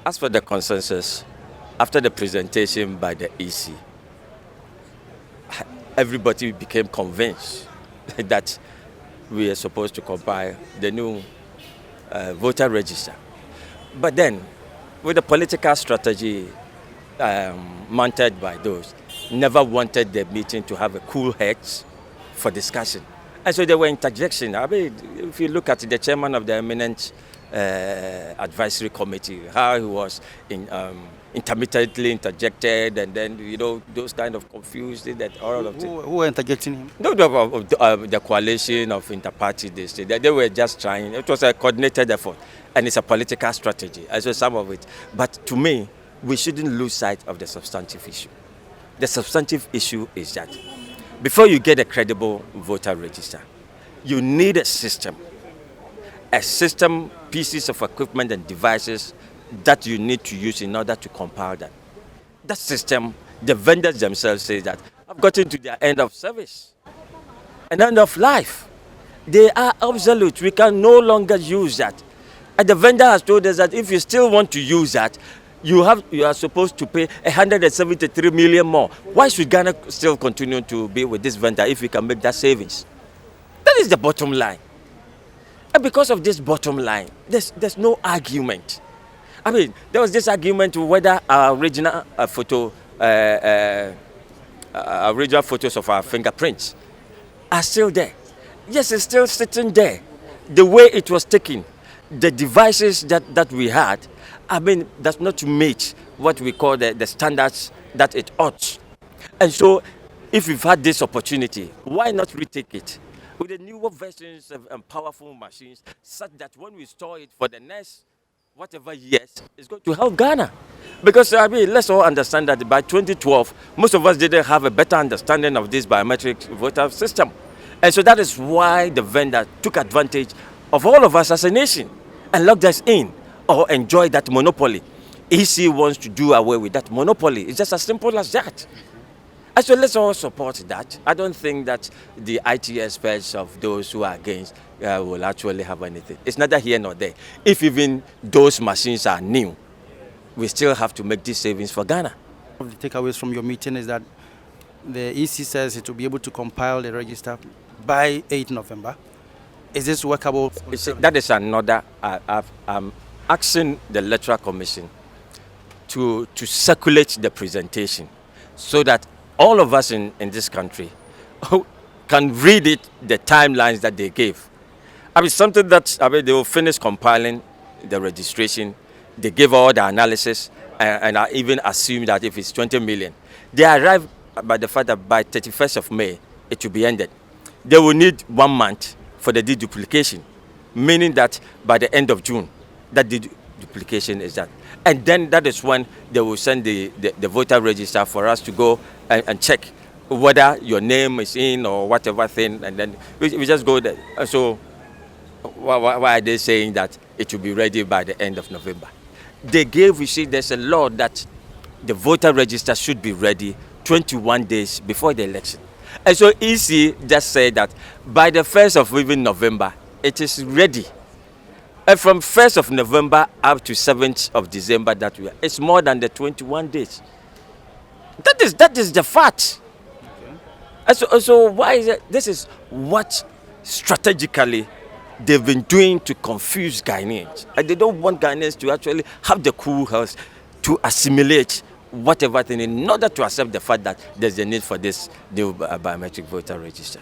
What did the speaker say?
As for the consensus, after the presentation by the EC, everybody became convinced that we are supposed to compile the new voter register. But then, with the political strategy mounted by those, never wanted the meeting to have a cool head for discussion. And so there were interjections. I mean, if you look at the chairman of the eminent advisory committee, how he was intermittently interjected, and then, those kind of confused that all of Who were interjecting him? No, the coalition of inter-party, they were just trying. It was a coordinated effort, and it's a political strategy. I saw some of it. But to me, we shouldn't lose sight of the substantive issue. The substantive issue is that before you get a credible voter register, you need a system, pieces of equipment and devices that you need to use in order to compile that. That system, the vendors themselves say that have gotten to their end of service, an end of life. They are obsolete. We can no longer use that. And the vendor has told us that if you still want to use that, you are supposed to pay 173 million more. Why should Ghana still continue to be with this vendor if we can make that savings? That is the bottom line. And because of this bottom line, there's no argument. I mean, there was this argument whether our original original photos of our fingerprints are still there. Yes, it's still sitting there. The way it was taken, the devices that we had, I mean, that's not to meet what we call the standards that it ought. And so, if we've had this opportunity, why not retake it with the newer versions and powerful machines, such that when we store it for the next whatever years, it's going to help Ghana? Because, I mean, let's all understand that by 2012, most of us didn't have a better understanding of this biometric voter system. And so that is why the vendor took advantage of all of us as a nation and locked us in or enjoy that monopoly. EC wants to do away with that monopoly. It's just as simple as that. And so let's all support that. I don't think that the IT experts of those who are against will actually have anything. It's neither here nor there. If even those machines are new, we still have to make these savings for Ghana. One of the takeaways from your meeting is that the EC says it will be able to compile the register by 8 November. Is this workable? That is another. I'm asking the Electoral Commission to circulate the presentation so that all of us in this country can read it, the timelines that they gave. I mean, something that, I mean, they will finish compiling the registration. They gave all the analysis, and I even assume that if it's 20 million, they arrive by the fact that by 31st of May, it will be ended. They will need 1 month for the deduplication, meaning that by the end of June, that deduplication is done. And then that is when they will send the voter register for us to go and check whether your name is in or whatever thing, and then we just go there. So why are they saying that it will be ready by the end of November? You see, there's a law that the voter register should be ready 21 days before the election. And so EC just said that by the 1st of even November, it is ready. And from 1st of November up to 7th of December, it's more than the 21 days. That is the fact. Okay. And so why is it? This is what strategically they've been doing to confuse Ghanaians. And they don't want Ghanaians to actually have the cool heads to assimilate whatever thing in order to accept the fact that there's a need for this new biometric voter register.